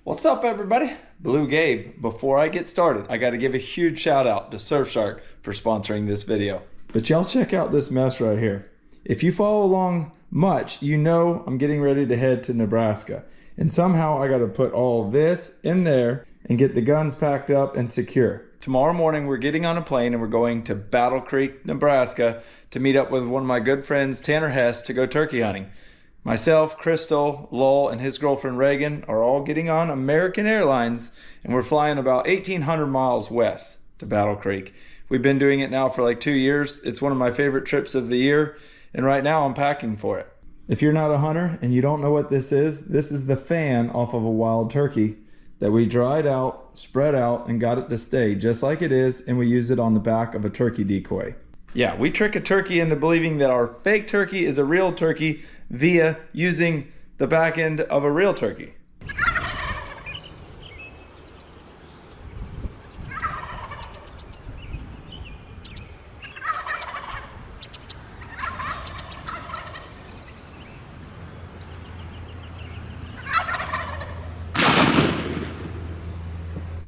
What's up, everybody? BlueGabe. Before I get started, I got to give a huge shout out to Surfshark for sponsoring this video. But y'all check out this mess right here. If you follow along much, you know I'm getting ready to head to Nebraska. And somehow I got to put all this in there and get the guns packed up and secure. Tomorrow morning, we're getting on a plane and we're going to Battle Creek, Nebraska to meet up with one of my good friends, Tanner Hess, to go turkey hunting. Myself, Crystal, Lowell, and his girlfriend Reagan are all getting on American Airlines, and we're flying about 1,800 miles west to Battle Creek. We've been doing it now for like 2 years. It's one of my favorite trips of the year, and right now I'm packing for it. If you're not a hunter and you don't know what this is the fan off of a wild turkey that we dried out, spread out, and got it to stay just like it is, and we use it on the back of a turkey decoy. Yeah, we trick a turkey into believing that our fake turkey is a real turkey via using the back end of a real turkey.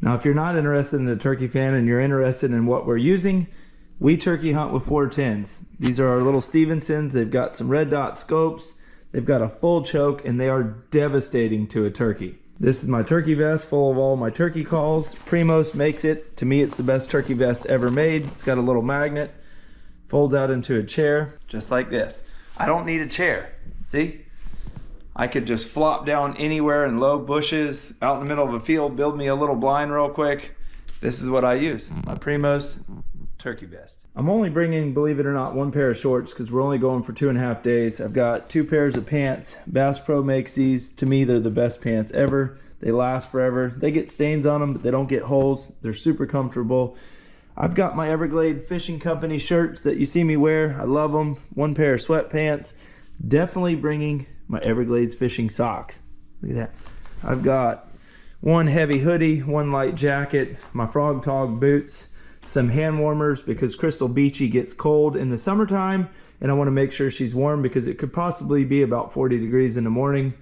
Now, if you're not interested in the turkey fan and you're interested in what we're using, we turkey hunt with 410s. These are our little Stevensons. They've got some red dot scopes. They've got a full choke, and they are devastating to a turkey. This is my turkey vest full of all my turkey calls. Primos makes it. To me, it's the best turkey vest ever made. It's got a little magnet, folds out into a chair, just like this. I don't need a chair, see? I could just flop down anywhere in low bushes, out in the middle of a field, build me a little blind real quick. This is what I use, my Primos turkey vest. I'm only bringing, believe it or not, one pair of shorts because we're only going for 2.5 days. I've got 2 pairs of pants. Bass Pro makes these. To me, they're the best pants ever. They last forever. They get stains on them, but they don't get holes. They're super comfortable. I've got my Everglade Fishing Company shirts that you see me wear. I love them. 1 pair of sweatpants. Definitely bringing my Everglades fishing socks. Look at that. I've got 1 heavy hoodie, 1 light jacket, my Frog Tog boots, some hand warmers because Crystal Beachy gets cold in the summertime, and I want to make sure she's warm because it could possibly be about 40 degrees in the morning.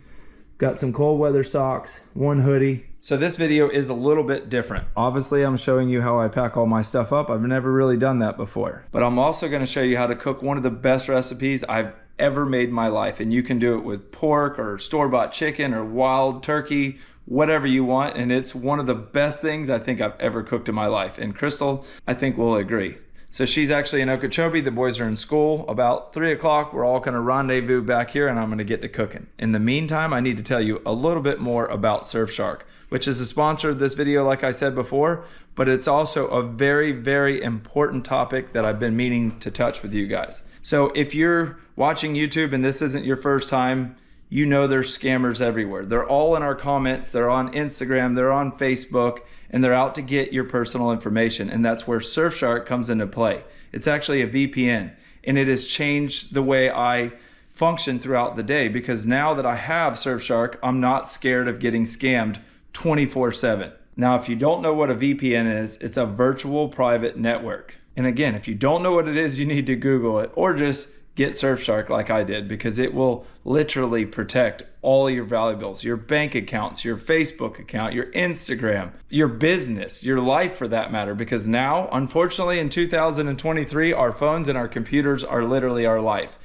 Got some cold weather socks, 1 hoodie. So this video is a little bit different. Obviously, I'm showing you how I pack all my stuff up. I've never really done that before. But I'm also going to show you how to cook one of the best recipes I've ever made in my life. And you can do it with pork or store-bought chicken or wild turkey, whatever you want, and it's one of the best things I think I've ever cooked in my life. And Crystal, I think, will agree. So she's actually in Okeechobee. The boys are in school. About 3 o'clock, we're all going to rendezvous back here, and I'm going to get to cooking. In the meantime, I need to tell you a little bit more about Surfshark, which is a sponsor of this video, like I said before, but it's also a very, very important topic that I've been meaning to touch with you guys. So if you're watching YouTube and this isn't your first time, you know there's scammers everywhere. They're all in our comments, they're on Instagram, they're on Facebook, and they're out to get your personal information. And that's where Surfshark comes into play. It's actually a VPN, and it has changed the way I function throughout the day because now that I have Surfshark, I'm not scared of getting scammed 24/7. Now, if you don't know what a VPN is, it's a virtual private network. And again, if you don't know what it is, you need to Google it or just get Surfshark like I did because it will literally protect all your valuables, your bank accounts, your Facebook account, your Instagram, your business, your life for that matter. Because now, unfortunately, in 2023, our phones and our computers are literally our life.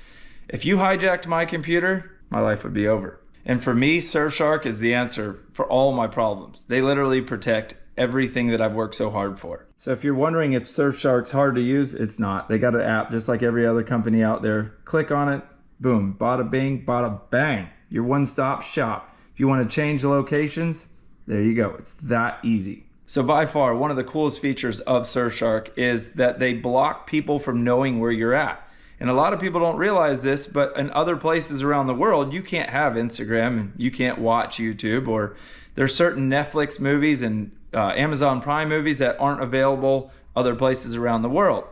If you hijacked my computer, my life would be over. And for me, Surfshark is the answer for all my problems. They literally protect everything that I've worked so hard for. So if you're wondering if Surfshark's hard to use, it's not. They got an app just like every other company out there. Click on it, boom, bada bing, bada bang. Your one-stop shop. If you want to change locations, there you go. It's that easy. So by far, one of the coolest features of Surfshark is that they block people from knowing where you're at. And a lot of people don't realize this, but in other places around the world, you can't have Instagram and you can't watch YouTube, or there's certain Netflix movies and Amazon Prime movies that aren't available other places around the world.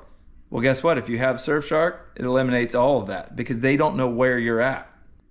Well, guess what? If you have Surfshark, it eliminates all of that because they don't know where you're at.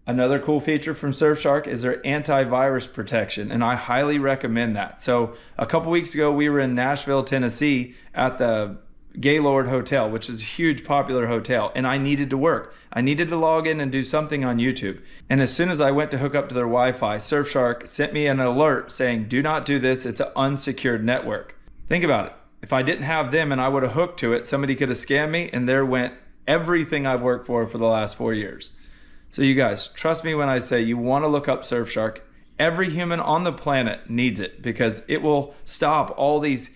Another cool feature from Surfshark is their antivirus protection, and I highly recommend that. So a couple weeks ago, we were in Nashville, Tennessee at the Gaylord Hotel, which is a huge popular hotel, and I needed to work. I needed to log in and do something on YouTube. And as soon as I went to hook up to their Wi-Fi, Surfshark sent me an alert saying, do not do this, it's an unsecured network. Think about it. If I didn't have them and I would have hooked to it, somebody could have scammed me, and there went everything I've worked for the last 4 years. So you guys, trust me when I say you want to look up Surfshark. Every human on the planet needs it because it will stop all these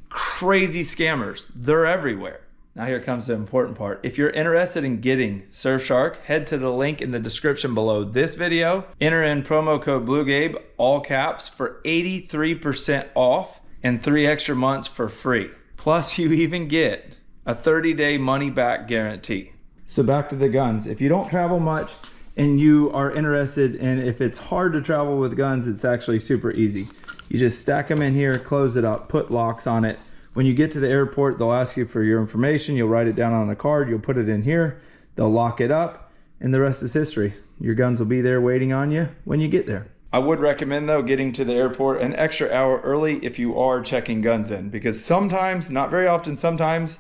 crazy scammers. They're everywhere. Now here comes the important part. If you're interested in getting Surfshark, head to the link in the description below this video. Enter in promo code BlueGabe, all caps, for 83% off and 3 extra months for free. Plus you even get a 30-day money-back guarantee. So back to the guns. If you don't travel much and you are interested, and if it's hard to travel with guns, it's actually super easy. You just stack them in here, close it up, put locks on it. When you get to the airport, they'll ask you for your information. You'll write it down on a card. You'll put it in here. They'll lock it up, and the rest is history. Your guns will be there waiting on you when you get there. I would recommend, though, getting to the airport an extra hour early if you are checking guns in, because sometimes, not very often, sometimes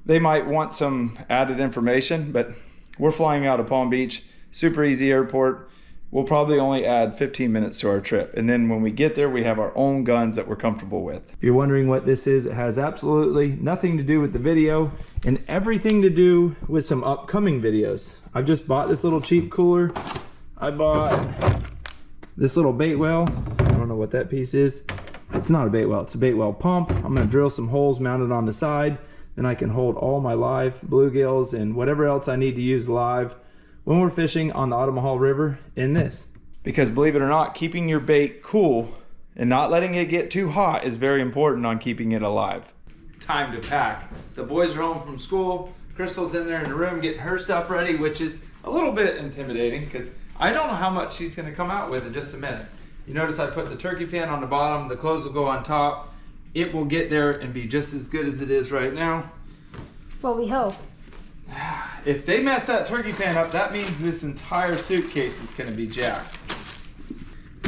they might want some added information, but we're flying out of Palm Beach, super easy airport. We'll probably only add 15 minutes to our trip. And then when we get there, we have our own guns that we're comfortable with. If you're wondering what this is, it has absolutely nothing to do with the video and everything to do with some upcoming videos. I've just bought this little cheap cooler. I bought this little bait well. I don't know what that piece is. It's not a bait well, it's a bait well pump. I'm gonna drill some holes mounted on the side. Then I can hold all my live bluegills and whatever else I need to use live when we're fishing on the Ottawa River in this. Because believe it or not, keeping your bait cool and not letting it get too hot is very important on keeping it alive. Time to pack. The boys are home from school. Crystal's in there in the room getting her stuff ready, which is a little bit intimidating because I don't know how much she's gonna come out with in just a minute. You notice I put the turkey fan on the bottom, the clothes will go on top. It will get there and be just as good as it is right now. Well, we hope. If they mess that turkey pan up, that means this entire suitcase is going to be jacked.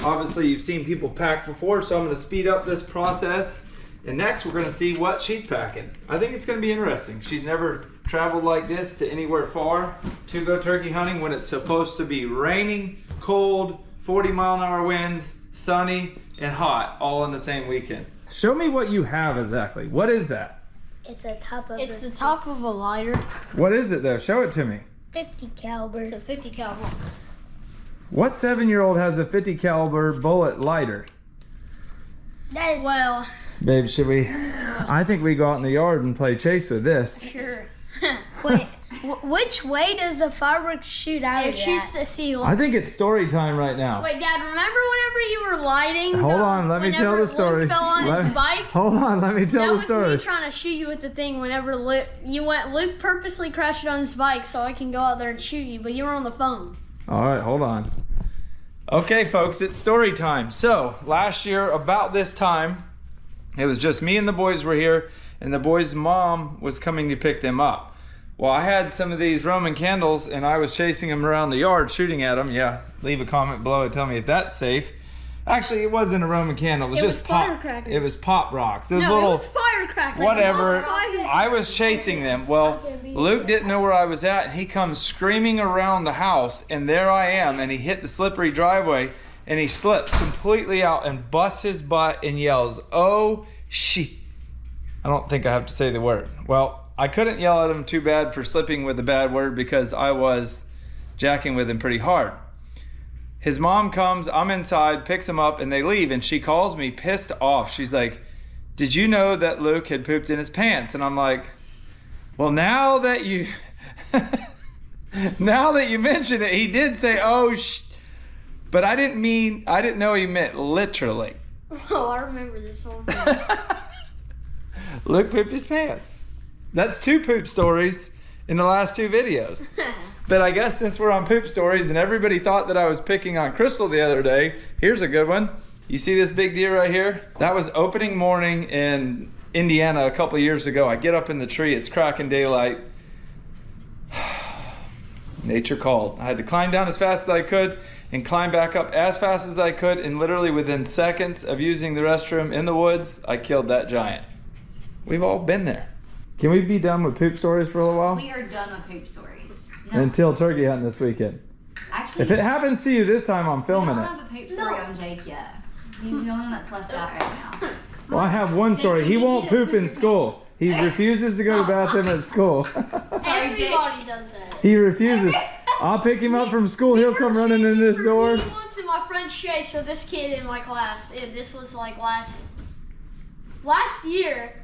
Obviously, you've seen people pack before, so I'm going to speed up this process. And next, we're going to see what she's packing. I think it's going to be interesting. She's never traveled like this to anywhere far to go turkey hunting when it's supposed to be raining, cold, 40-mile-an-hour winds, sunny, and hot all in the same weekend. Show me what you have exactly. What is that? It's the top of a lighter. What is it though? Show it to me. 50 caliber. It's a 50 caliber. What 7-year-old has a 50 caliber bullet lighter? Well, babe, should we? I think we go out in the yard and play chase with this. Sure. Wait, which way does the fireworks shoot out? It shoots the ceiling. I think it's story time right now. Wait, Dad, remember whenever you were lighting? Hold on, let me tell the story. Luke fell on his bike? Hold on, let me tell the story. That was me trying to shoot you with the thing whenever Luke purposely crashed on his bike so I can go out there and shoot you, but you were on the phone. All right, hold on. Okay, folks, it's story time. So, last year, about this time, it was just me and the boys were here, and the boys' mom was coming to pick them up. Well, I had some of these Roman candles and I was chasing them around the yard, shooting at them. Yeah, leave a comment below and tell me if that's safe. Actually, it wasn't a Roman candle. It was just firecrackers. It was pop rocks. It was no, little, it was firecrackers. Whatever. I was chasing them. Well, Luke didn't know where I was at, and he comes screaming around the house, and there I am, and he hit the slippery driveway, and he slips completely out and busts his butt and yells, "Oh, shit." I don't think I have to say the word. Well, I couldn't yell at him too bad for slipping with a bad word because I was jacking with him pretty hard. His mom comes, I'm inside, picks him up, and they leave, and she calls me pissed off. She's like, "Did you know that Luke had pooped in his pants?" And I'm like, well, now that you mention it, he did say, "Oh, but I didn't know he meant literally. Oh, I remember this whole thing. Luke pooped his pants. That's 2 poop stories in the last 2 videos. But I guess since we're on poop stories and everybody thought that I was picking on Crystal the other day, here's a good one. You see this big deer right here? That was opening morning in Indiana a couple of years ago. I get up in the tree, it's cracking daylight. Nature called. I had to climb down as fast as I could and climb back up as fast as I could, and literally within seconds of using the restroom in the woods, I killed that giant. We've all been there. Can we be done with poop stories for a little while? We are done with poop stories. No. Until turkey hunting this weekend. Actually, If it happens to you this time, I'm filming I it. don't have a poop story on Jake yet. He's the only one that's left out right now. Well, I have one story. He won't poop in school. He refuses to go to the bathroom at school. Everybody does that. He refuses. I'll pick him up from school. He'll come running in this door. Once in my friend Shay, so this kid in my class, this was like last year,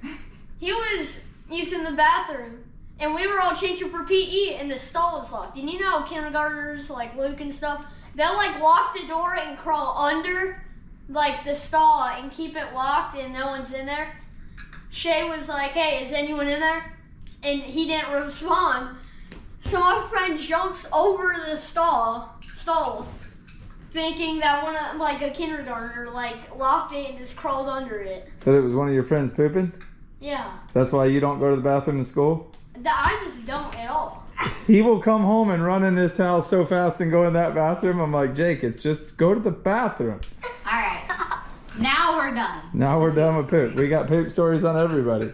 he was using the bathroom, and we were all changing for PE, and the stall was locked. And you know, kindergartners like Luke and stuff, they'll like lock the door and crawl under like the stall and keep it locked, and no one's in there. Shay was like, "Hey, is anyone in there?" And he didn't respond. So my friend jumps over the stall, thinking that one of, like a kindergartner like locked it and just crawled under it. But it was one of your friends pooping? Yeah. That's why you don't go to the bathroom in school? I just don't at all. He will come home and run in this house so fast and go in that bathroom. I'm like, Jake, it's just go to the bathroom. All right. Now we're done. Now we're done with poop. We got poop stories on everybody.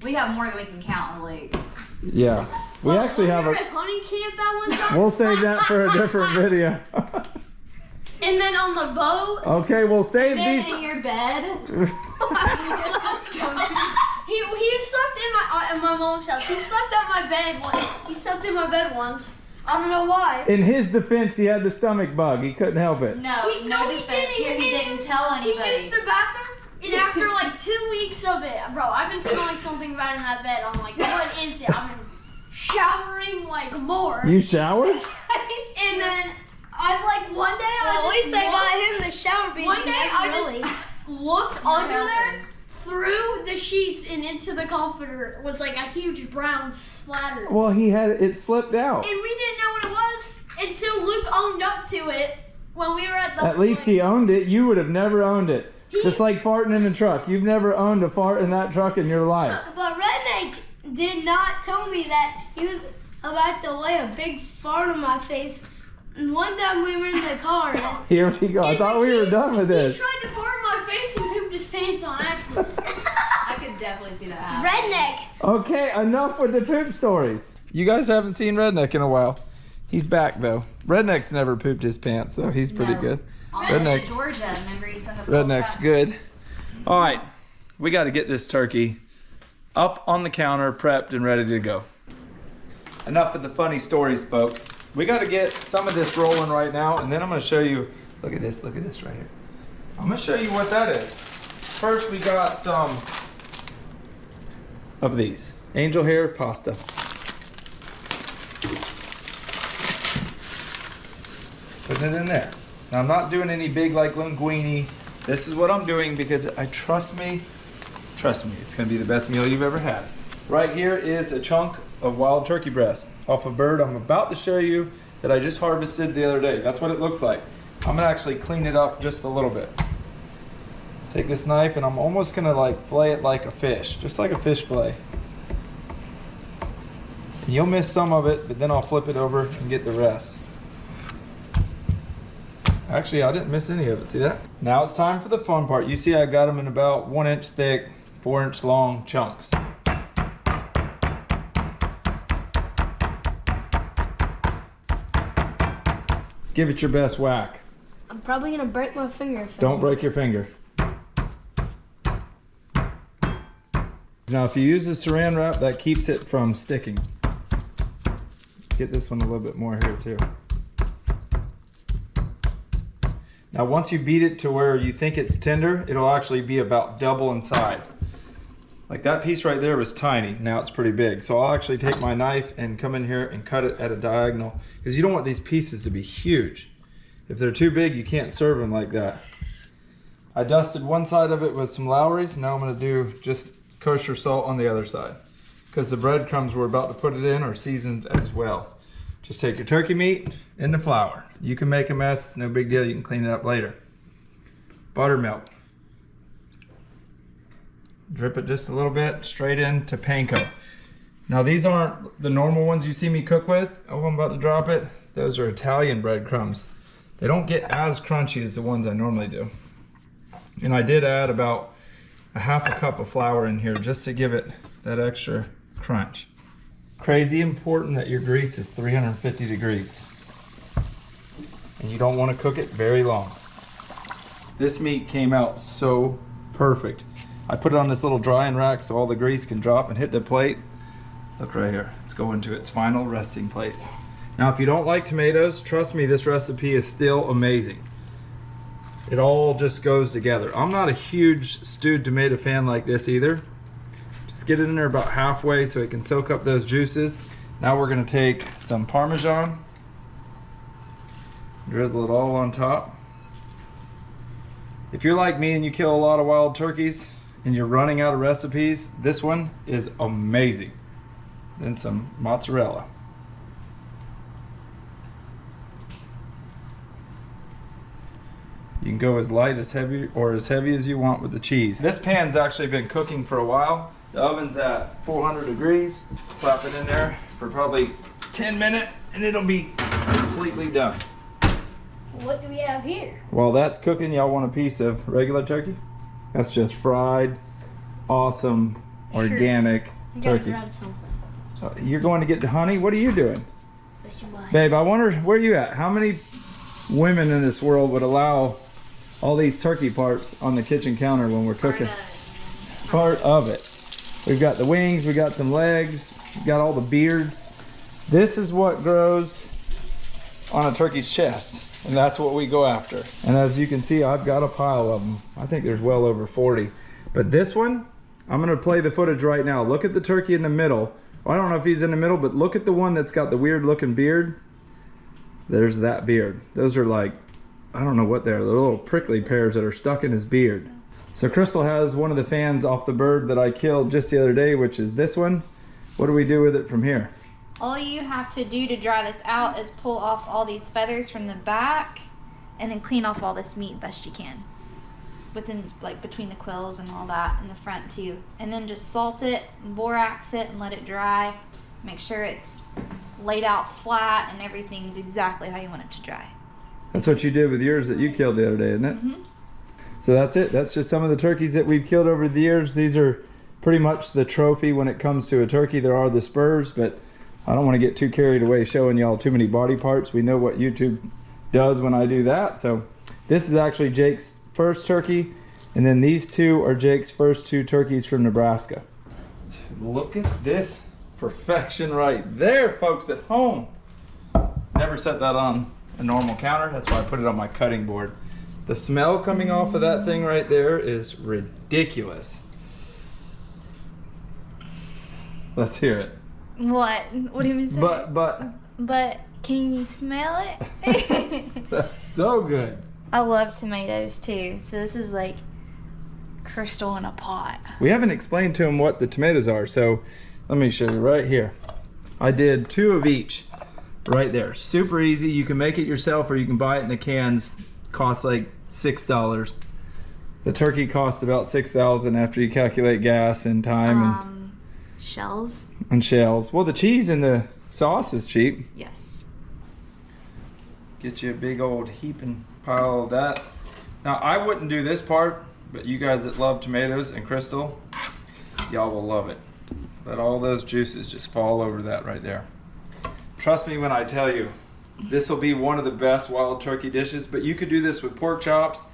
We have more than we can count in Luke. Yeah. We actually have We were at honey camp that one time. We'll save that for a different video. And then on the boat. Okay, we'll save Been these. in your bed. He slept in my mom's house. He slept at my bed once. He slept in my bed once. I don't know why. In his defense, he had the stomach bug. He couldn't help it. No defense here. He didn't tell anybody. He used the bathroom, and after like 2 weeks of it, bro, I've been smelling something bad in that bed. I'm like, what is it? I've been showering like more. You showered? And then one day At least I got him the shower because One day I just looked under there, through the sheets and into the comforter was like a huge brown splatter. Well, it slipped out. And we didn't know what it was until Luke owned up to it when we were at the At least he owned it. You would have never owned it. Just like farting in a truck. You've never owned a fart in that truck in your life. But Redneck did not tell me that he was about to lay a big fart on my face. And one time we were in the car. Here we go. I thought we were done with this. He tried to fart in my face and pooped his pants on accident. I could definitely see that happen. Redneck. Okay, enough with the poop stories. You guys haven't seen Redneck in a while. He's back though. Redneck's never pooped his pants, so he's pretty good. Redneck's Georgia. Remember he sung a Redneck's good. All right, we got to get this turkey up on the counter, prepped and ready to go. Enough of the funny stories, folks. We got to get some of this rolling right now, and then I'm going to show you. Look at this right here. I'm going to show you what that is. First, we got some of these angel hair pasta. Putting it in there. Now, I'm not doing any big like linguine. This is what I'm doing because trust me, it's going to be the best meal you've ever had. Right here is a chunk of wild turkey breast off a bird I'm about to show you that I just harvested the other day. That's what it looks like. I'm gonna actually clean it up just a little bit. Take this knife and I'm almost gonna like fillet it like a fish, just like a fish fillet. And you'll miss some of it, but then I'll flip it over and get the rest. Actually, I didn't miss any of it, see that? Now it's time for the fun part. You see I got them in about 1 inch thick, 4 inch long chunks. Give it your best whack. I'm probably gonna break my finger. If Don't break your finger. Now if you use a saran wrap, that keeps it from sticking. Get this one a little bit more here too. Now once you beat it to where you think it's tender, it'll actually be about double in size. Like that piece right there was tiny, now it's pretty big. So I'll actually take my knife and come in here and cut it at a diagonal because you don't want these pieces to be huge. If they're too big, you can't serve them like that. I dusted one side of it with some Lowry's. Now I'm gonna do just kosher salt on the other side because the breadcrumbs we're about to put it in are seasoned as well. Just take your turkey meat and the flour. You can make a mess, it's no big deal, you can clean it up later. Buttermilk. Drip it just a little bit straight into panko. Now these aren't the normal ones you see me cook with. Oh, I'm about to drop it. Those are Italian breadcrumbs. They don't get as crunchy as the ones I normally do. And I did add about a half a cup of flour in here just to give it that extra crunch. Crazy important that your grease is 350 degrees. And you don't want to cook it very long. This meat came out so perfect. I put it on this little drying rack so all the grease can drop and hit the plate. Look right here, it's going to its final resting place. Now if you don't like tomatoes, trust me, this recipe is still amazing. It all just goes together. I'm not a huge stewed tomato fan like this either. Just get it in there about halfway so it can soak up those juices. Now we're gonna take some Parmesan, drizzle it all on top. If you're like me and you kill a lot of wild turkeys and you're running out of recipes, this one is amazing. Then some mozzarella. You can go as light, as heavy, or as heavy as you want with the cheese. This pan's actually been cooking for a while. The oven's at 400 degrees. Slap it in there for probably 10 minutes and it'll be completely done. What do we have here? While that's cooking, y'all want a piece of regular turkey? That's just fried, awesome, organic You gotta turkey. grab something. You're going to get the honey? What are you doing? That's your wife. Babe, I wonder, where are you at? How many women in this world would allow all these turkey parts on the kitchen counter when we're cooking? Part of it. We've got the wings, we got some legs, we got all the beards. This is what grows on a turkey's chest, and that's what we go after. And as you can see, I've got a pile of them. I think there's well over 40. But this one, I'm gonna play the footage right now. Look at the turkey in the middle. Well, I don't know if he's in the middle, but look at the one that's got the weird looking beard. There's that beard. Those are like, I don't know what they're little prickly pears that are stuck in his beard. So Crystal has one of the fans off the bird that I killed just the other day, which is this one. What do we do with it from here? All you have to do to dry this out is pull off all these feathers from the back and then clean off all this meat best you can. Like between the quills and all that in the front too. And then just salt it, borax it, and let it dry. Make sure it's laid out flat and everything's exactly how you want it to dry. That's what you did with yours that you killed the other day, isn't it? Mm-hmm. So that's it. That's just some of the turkeys that we've killed over the years. These are pretty much the trophy when it comes to a turkey. There are the spurs, but I don't want to get too carried away showing y'all too many body parts. We know what YouTube does when I do that. So this is actually Jake's first turkey, and then these two are Jake's first two turkeys from Nebraska. Look at this perfection right there, folks at home. Never set that on a normal counter. That's why I put it on my cutting board. The smell coming off of that thing right there is ridiculous. Let's hear it. What? What do you mean say? But can you smell it? that's so good. I love tomatoes too. So this is like Crystal in a pot. We haven't explained to him what the tomatoes are, so let me show you right here. I did 2 of each right there. Super easy. You can make it yourself or you can buy it in the cans. Costs like $6. The turkey cost about $6,000 after you calculate gas and time Shells. and shells. Well, the cheese and the sauce is cheap. Yes. Get you a big old heaping pile of that. Now I wouldn't do this part, but you guys that love tomatoes and Crystal, y'all will love it. Let all those juices just fall over that right there. Trust me when I tell you, this will be one of the best wild turkey dishes, but you could do this with pork chops,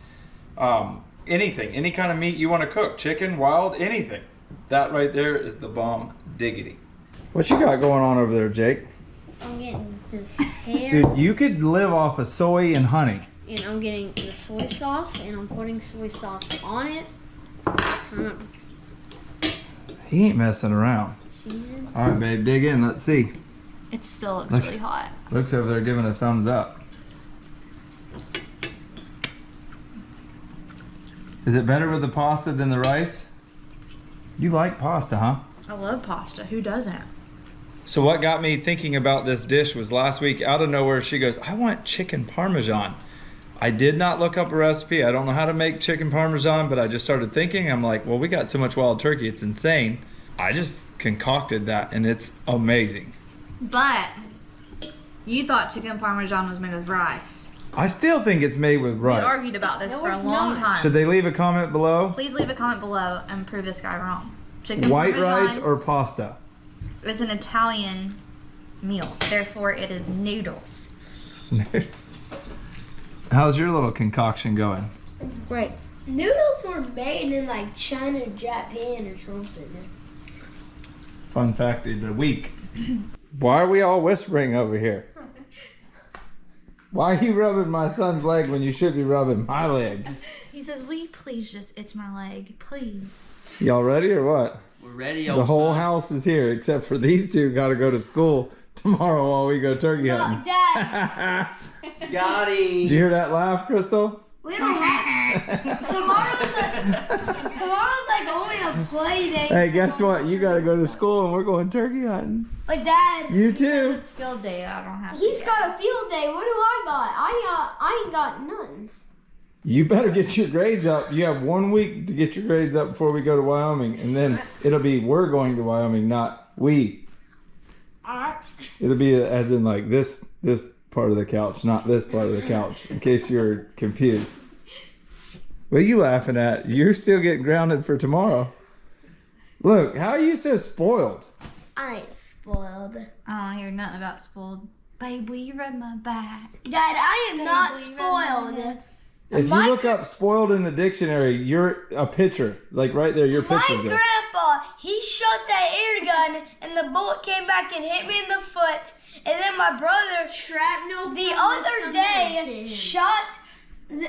anything, any kind of meat you want to cook, chicken, wild, anything. That right there is the bomb diggity. What you got going on over there, Jake? I'm getting this hair. Dude, you could live off of soy and honey. And I'm getting the soy sauce, and I'm putting soy sauce on it. He ain't messing around. All right, babe, dig in. Let's see. It still looks really hot. Luke's over there giving a thumbs up. Is it better with the pasta than the rice? You like pasta, huh? I love pasta. Who doesn't? So what got me thinking about this dish was last week, out of nowhere, she goes, I want chicken parmesan. I did not look up a recipe. I don't know how to make chicken parmesan, but I just started thinking. I'm like, well, we got so much wild turkey, it's insane. I just concocted that, and it's amazing. But you thought chicken parmesan was made with rice. I still think it's made with We rice. argued about this No, for a it's long not. time. Should they leave a comment below? Please leave a comment below and prove this guy wrong. Chicken White parmesan rice or pasta? is an Italian meal. Therefore, it is noodles. How's your little concoction going? Great. Noodles were made in like China, Japan, or something. Fun fact of the week. Why are we all whispering over here? Why are you rubbing my son's leg when you should be rubbing my leg? He says, will you please just itch my leg? Please. Y'all ready or what? We're ready. The whole house is here except for these two got to go to school tomorrow while we go turkey hunting. Dad, Got Did him. you hear that laugh, Crystal? we don't have tomorrow's like only a play day. Hey, guess what? You got to go to school and we're going turkey hunting. But Dad, You He says too. it's field day. I don't have he's to. got a field day. What do I got? I ain't got none. You better get your grades up. You have 1 week to get your grades up before we go to Wyoming. And then it'll be we're going to Wyoming, not we. Alright. It'll be as in like this part of the couch, not this part of the couch, in case you're confused. What are you laughing at? You're still getting grounded for tomorrow. Look, how are you so spoiled? I ain't spoiled. I don't hear nothing about spoiled. Babe, will you rub my back? Dad, I am not will you rub my spoiled. head? If you look up spoiled in the dictionary, you're a pitcher. Like right there, your My picture's there. grandpa, he shot that air gun and the bullet came back and hit me in the foot. And then my brother, Shrapnel. the from other day, submarine. shot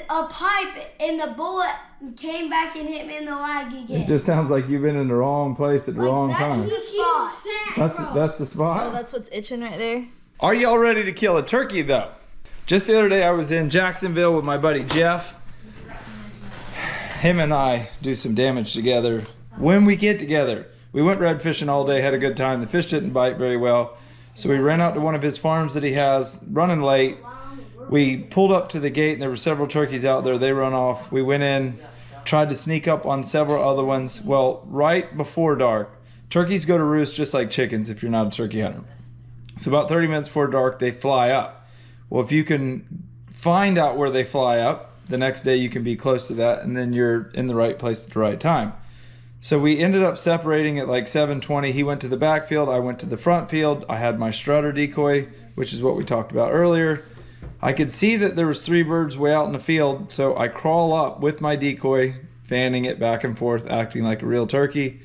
a pipe and the bullet came back and hit me in the leg again. It just sounds like you've been in the wrong place at the wrong that's time. the spot. That's the spot. Oh, that's what's itching right there. Are y'all ready to kill a turkey though? Just the other day I was in Jacksonville with my buddy Jeff. Him and I do some damage together. When we get together, we went red fishing all day, had a good time. The fish didn't bite very well. So we ran out to one of his farms that he has, running late. We pulled up to the gate and there were several turkeys out there. They run off. We went in, tried to sneak up on several other ones. Well, right before dark, turkeys go to roost just like chickens if you're not a turkey hunter. So about 30 minutes before dark, they fly up. Well, if you can find out where they fly up, the next day you can be close to that and then you're in the right place at the right time. So we ended up separating at like 7:20. He went to the back field, I went to the front field. I had my strutter decoy, which is what we talked about earlier. I could see that there was 3 birds way out in the field, so I crawl up with my decoy, fanning it back and forth, acting like a real turkey.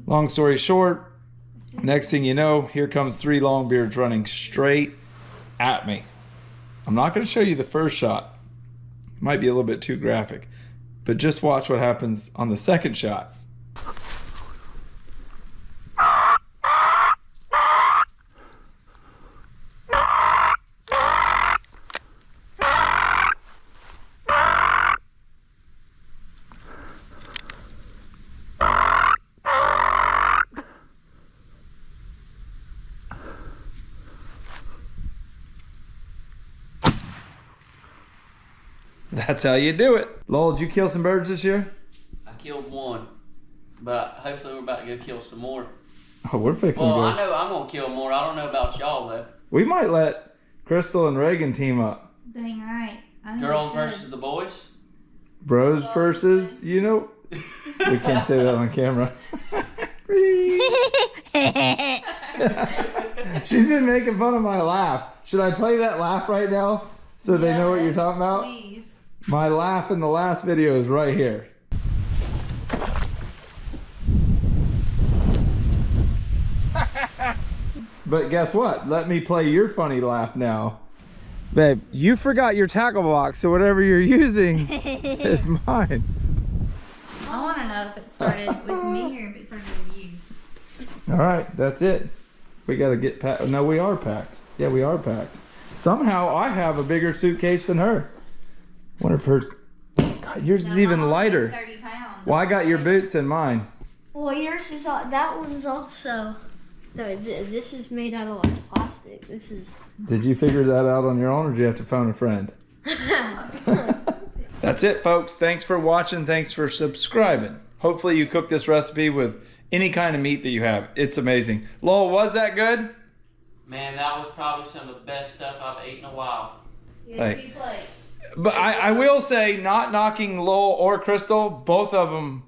Long story short, next thing you know, here comes 3 longbeards running straight at me. I'm not going to show you the first shot. It might be a little bit too graphic, but just watch what happens on the second shot. That's how you do it. Lowell, did you kill some birds this year? I killed one, but hopefully we're about to go kill some more. Oh, we're fixing Well, to I go. know I'm gonna kill more. I don't know about y'all though. We might let Crystal and Reagan team up. Dang right. I think Girls we should. versus the boys. Bros versus, you know. We can't say that on camera. She's been making fun of my laugh. Should I play that laugh right now so they know what you're talking about? Please. My laugh in the last video is right here. But guess what? Let me play your funny laugh now. Babe, you forgot your tackle box, so whatever you're using is mine. I want to know if it started with me or if it started with you. All right, that's it. We gotta get packed. No, we are packed. Yeah, we are packed. Somehow I have a bigger suitcase than her. Wonder if hers. God, yours is even lighter. 30 pounds. Well, I got your boots and mine. Well, yours is that one's also. This is made out of like plastic. This is. Did you figure that out on your own, or did you have to phone a friend? That's it, folks. Thanks for watching. Thanks for subscribing. Hopefully you cook this recipe with any kind of meat that you have. It's amazing. Lowell, was that good? Man, that was probably some of the best stuff I've eaten in a while. Like, 2 plates. but I will say, not knocking Lowell or Crystal, both of them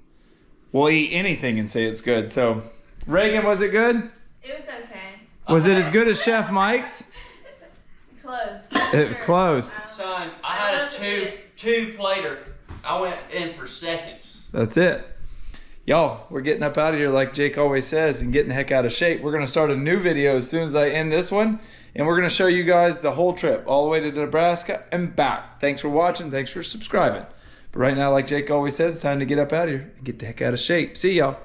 will eat anything and say it's good. So, Reagan, was it good? It was okay. Was it as good as Chef Mike's? Close. Close. Son, I had a two plater. I went in for seconds. That's it. Y'all, we're getting up out of here like Jake always says and getting the heck out of shape. We're going to start a new video as soon as I end this one. And we're going to show you guys the whole trip all the way to Nebraska and back. Thanks for watching. Thanks for subscribing. But right now, like Jake always says, it's time to get up out of here and get the heck out of shape. See y'all.